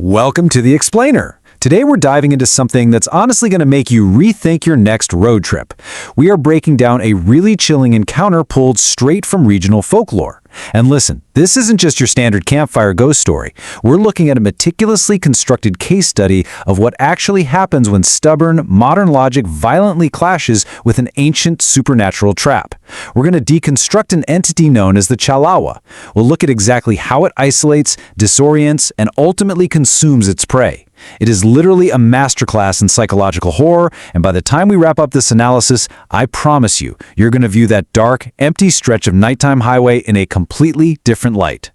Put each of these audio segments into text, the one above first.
Welcome to The Explainer. Today we're diving into something that's honestly going to make you rethink your next road trip. We are breaking down a really chilling encounter pulled straight from regional folklore. And listen, this isn't just your standard campfire ghost story. We're looking at a meticulously constructed case study of what actually happens when stubborn, modern logic violently clashes with an ancient supernatural trap. We're going to deconstruct an entity known as the Chalawa. We'll look at exactly how it isolates, disorients, and ultimately consumes its prey. It is literally a masterclass in psychological horror, and by the time we wrap up this analysis, I promise you, you're going to view that dark, empty stretch of nighttime highway in a completely different light.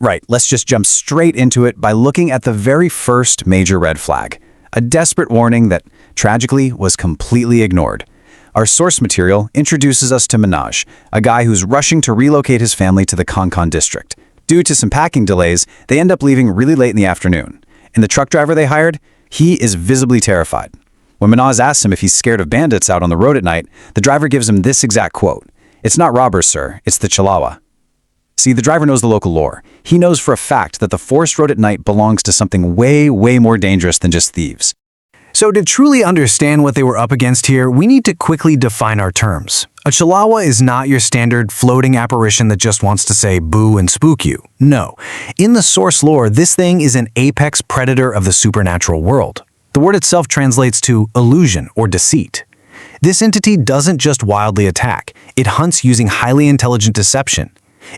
Right, let's just jump straight into it by looking at the very first major red flag, a desperate warning that, tragically, was completely ignored. Our source material introduces us to Manoj, a guy who's rushing to relocate his family to the Konkan district. Due to some packing delays, they end up leaving really late in the afternoon. And the truck driver they hired, he is visibly terrified. When Manoj asks him if he's scared of bandits out on the road at night, the driver gives him this exact quote: "It's not robbers, sir, it's the Chalawa." See, the driver knows the local lore. He knows for a fact that the forest road at night belongs to something way, way more dangerous than just thieves. So to truly understand what they were up against here, we need to quickly define our terms. A Chalawa is not your standard floating apparition that just wants to say boo and spook you. No. In the source lore, this thing is an apex predator of the supernatural world. The word itself translates to illusion or deceit. This entity doesn't just wildly attack. It hunts using highly intelligent deception.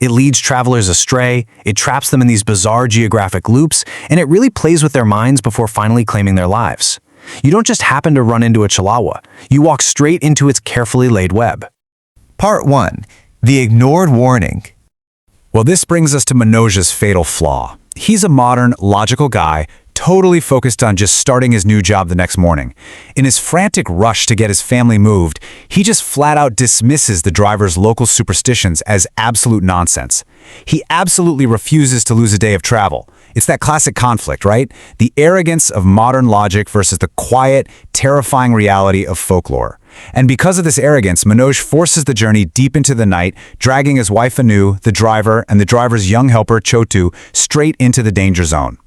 It leads travelers astray, it traps them in these bizarre geographic loops, and it really plays with their minds before finally claiming their lives. You don't just happen to run into a Chalawa. You walk straight into its carefully laid web. Part 1. The ignored warning. Well, this brings us to Manoj's fatal flaw. He's a modern, logical guy, totally focused on just starting his new job the next morning. In his frantic rush to get his family moved, he just flat out dismisses the driver's local superstitions as absolute nonsense. He absolutely refuses to lose a day of travel. It's that classic conflict, right? The arrogance of modern logic versus the quiet, terrifying reality of folklore. And because of this arrogance, Manoj forces the journey deep into the night, dragging his wife Anu, the driver, and the driver's young helper Chotu straight into the danger zone.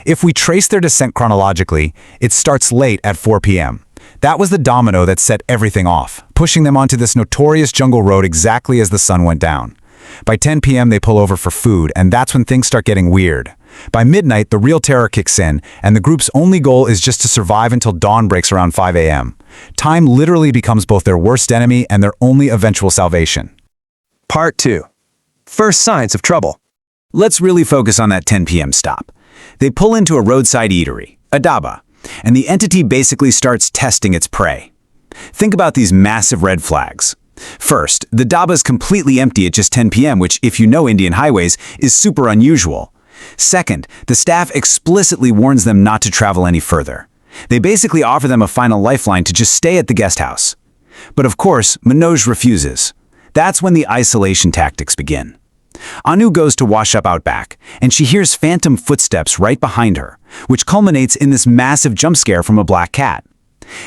If we trace their descent chronologically, it starts late at 4 p.m. That was the domino that set everything off, pushing them onto this notorious jungle road exactly as the sun went down. By 10 p.m. they pull over for food, and that's when things start getting weird. By midnight, the real terror kicks in, and the group's only goal is just to survive until dawn breaks around 5 a.m. Time literally becomes both their worst enemy and their only eventual salvation. Part 2. First signs of trouble. Let's really focus on that 10 p.m. stop. They pull into a roadside eatery, a dhaba, and the entity basically starts testing its prey. Think about these massive red flags. First, the dhaba is completely empty at just 10 p.m., which, if you know Indian highways, is super unusual. Second, the staff explicitly warns them not to travel any further. They basically offer them a final lifeline to just stay at the guest house. But of course, Manoj refuses. That's when the isolation tactics begin. Anu goes to wash up out back, and she hears phantom footsteps right behind her, which culminates in this massive jump scare from a black cat.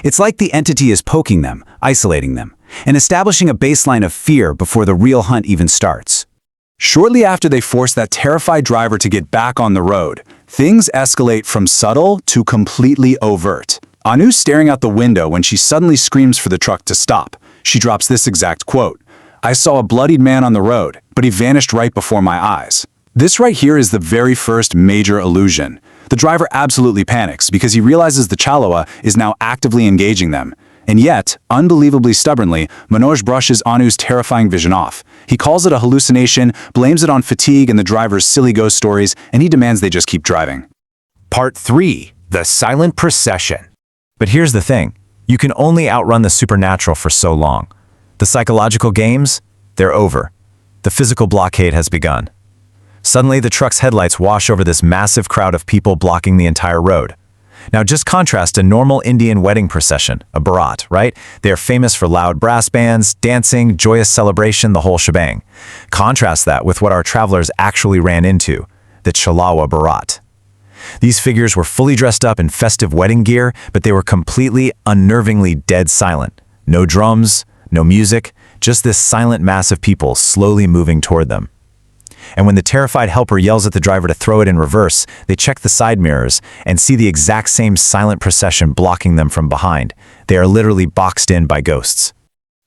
It's like the entity is poking them, isolating them, and establishing a baseline of fear before the real hunt even starts. Shortly after they force that terrified driver to get back on the road, things escalate from subtle to completely overt. Anu's staring out the window when she suddenly screams for the truck to stop. She drops this exact quote: "I saw a bloodied man on the road, but he vanished right before my eyes." This right here is the very first major illusion. The driver absolutely panics because he realizes the Chalawa is now actively engaging them. And yet, unbelievably stubbornly, Manoj brushes Anu's terrifying vision off. He calls it a hallucination, blames it on fatigue and the driver's silly ghost stories, and he demands they just keep driving. Part 3. The silent procession. But here's the thing. You can only outrun the supernatural for so long. The psychological games, they're over. The physical blockade has begun. Suddenly, the truck's headlights wash over this massive crowd of people blocking the entire road. Now just contrast a normal Indian wedding procession, a barat, right? They are famous for loud brass bands, dancing, joyous celebration, the whole shebang. Contrast that with what our travelers actually ran into, the Chalawa barat. These figures were fully dressed up in festive wedding gear, but they were completely, unnervingly dead silent. No drums, no music, just this silent mass of people slowly moving toward them. And when the terrified helper yells at the driver to throw it in reverse, they check the side mirrors and see the exact same silent procession blocking them from behind. They are literally boxed in by ghosts.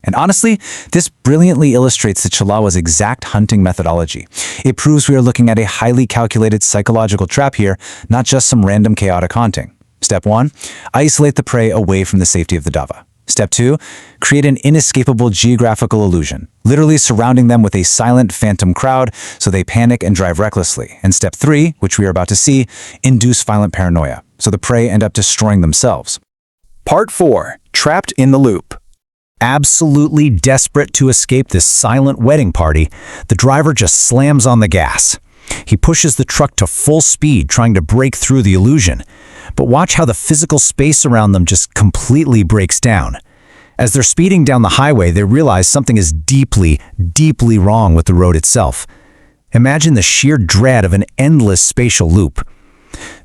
And honestly, this brilliantly illustrates the Chihuahua's exact hunting methodology. It proves we are looking at a highly calculated psychological trap here, not just some random chaotic haunting. Step 1, isolate the prey away from the safety of the dava. Step 2, create an inescapable geographical illusion, literally surrounding them with a silent phantom crowd so they panic and drive recklessly. And step 3, which we are about to see, induce violent paranoia, so the prey end up destroying themselves. Part 4. Trapped in the loop. Absolutely desperate to escape this silent wedding party, the driver just slams on the gas. He pushes the truck to full speed, trying to break through the illusion. But watch how the physical space around them just completely breaks down. As they're speeding down the highway, they realize something is deeply, deeply wrong with the road itself. Imagine the sheer dread of an endless spatial loop.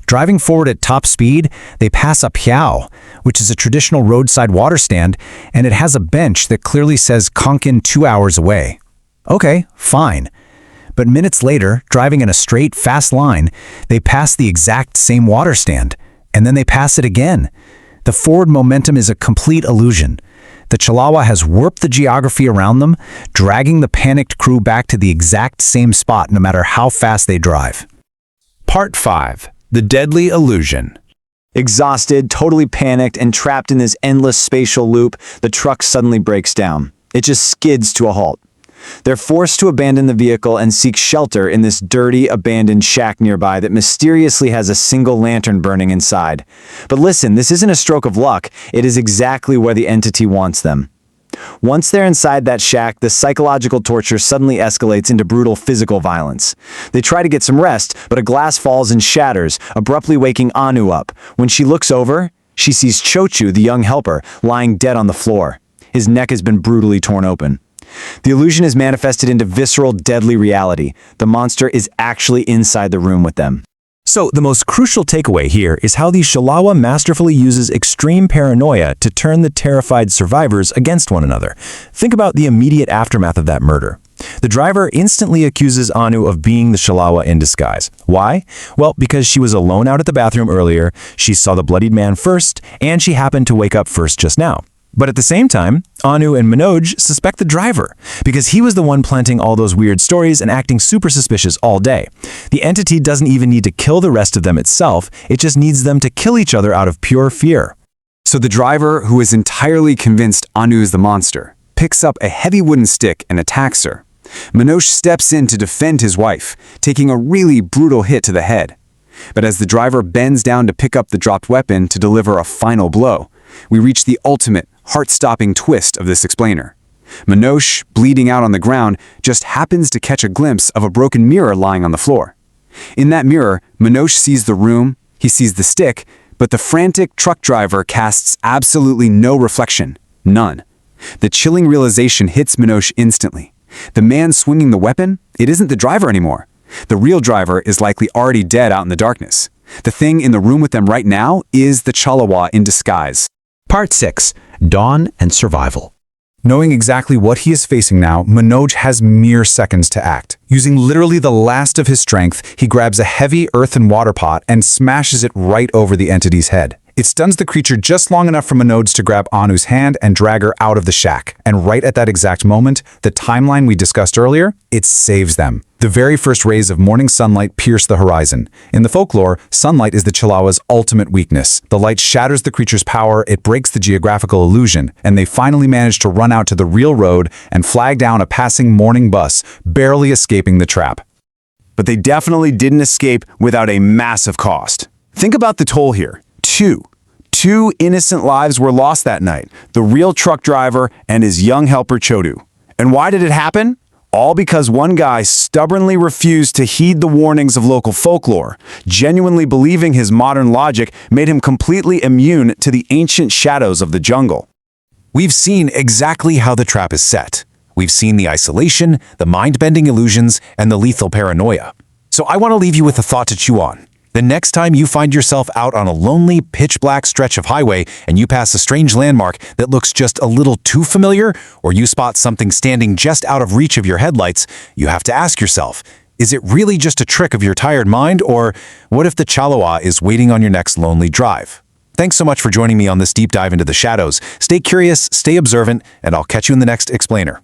Driving forward at top speed, they pass a piao, which is a traditional roadside water stand, and it has a bench that clearly says Konkan 2 hours away. Okay, fine. But minutes later, driving in a straight, fast line, they pass the exact same water stand, and then they pass it again. The forward momentum is a complete illusion. The Chihuahua has warped the geography around them, dragging the panicked crew back to the exact same spot no matter how fast they drive. Part 5. The deadly illusion. Exhausted, totally panicked, and trapped in this endless spatial loop, the truck suddenly breaks down. It just skids to a halt. They're forced to abandon the vehicle and seek shelter in this dirty, abandoned shack nearby that mysteriously has a single lantern burning inside. But listen, this isn't a stroke of luck. It is exactly where the entity wants them. Once they're inside that shack, the psychological torture suddenly escalates into brutal physical violence. They try to get some rest, but a glass falls and shatters, abruptly waking Anu up. When she looks over, she sees Chochu, the young helper, lying dead on the floor. His neck has been brutally torn open. The illusion is manifested into visceral, deadly reality. The monster is actually inside the room with them. So the most crucial takeaway here is how the Chihuahua masterfully uses extreme paranoia to turn the terrified survivors against one another. Think about the immediate aftermath of that murder. The driver instantly accuses Anu of being the Chihuahua in disguise. Why? Well, because she was alone out at the bathroom earlier, she saw the bloodied man first, and she happened to wake up first just now. But at the same time, Anu and Manoj suspect the driver, because he was the one planting all those weird stories and acting super suspicious all day. The entity doesn't even need to kill the rest of them itself, it just needs them to kill each other out of pure fear. So the driver, who is entirely convinced Anu is the monster, picks up a heavy wooden stick and attacks her. Manoj steps in to defend his wife, taking a really brutal hit to the head. But as the driver bends down to pick up the dropped weapon to deliver a final blow, we reach the ultimate, heart-stopping twist of this explainer. Manoj, bleeding out on the ground, just happens to catch a glimpse of a broken mirror lying on the floor. In that mirror, Manoj sees the room, he sees the stick, but the frantic truck driver casts absolutely no reflection. None. The chilling realization hits Manoj instantly. The man swinging the weapon, it isn't the driver anymore. The real driver is likely already dead out in the darkness. The thing in the room with them right now is the Chihuahua in disguise. Part 6. Dawn and Survival. Knowing exactly what he is facing now, Manoj has mere seconds to act. Using literally the last of his strength, he grabs a heavy earth and water pot and smashes it right over the entity's head. It stuns the creature just long enough for Manoj to grab Anu's hand and drag her out of the shack. And right at that exact moment, the timeline we discussed earlier, it saves them. The very first rays of morning sunlight pierce the horizon. In the folklore, sunlight is the Chihuahua's ultimate weakness. The light shatters the creature's power, it breaks the geographical illusion, and they finally manage to run out to the real road and flag down a passing morning bus, barely escaping the trap. But they definitely didn't escape without a massive cost. Think about the toll here. Two innocent lives were lost that night, the real truck driver and his young helper Chodu. And why did it happen? All because one guy stubbornly refused to heed the warnings of local folklore, genuinely believing his modern logic made him completely immune to the ancient shadows of the jungle. We've seen exactly how the trap is set. We've seen the isolation, the mind-bending illusions, and the lethal paranoia. So I want to leave you with a thought to chew on. The next time you find yourself out on a lonely, pitch-black stretch of highway and you pass a strange landmark that looks just a little too familiar, or you spot something standing just out of reach of your headlights, you have to ask yourself, Is it really just a trick of your tired mind, or what if the Chalawa is waiting on your next lonely drive? Thanks so much for joining me on this deep dive into the shadows. Stay curious, stay observant, and I'll catch you in the next explainer.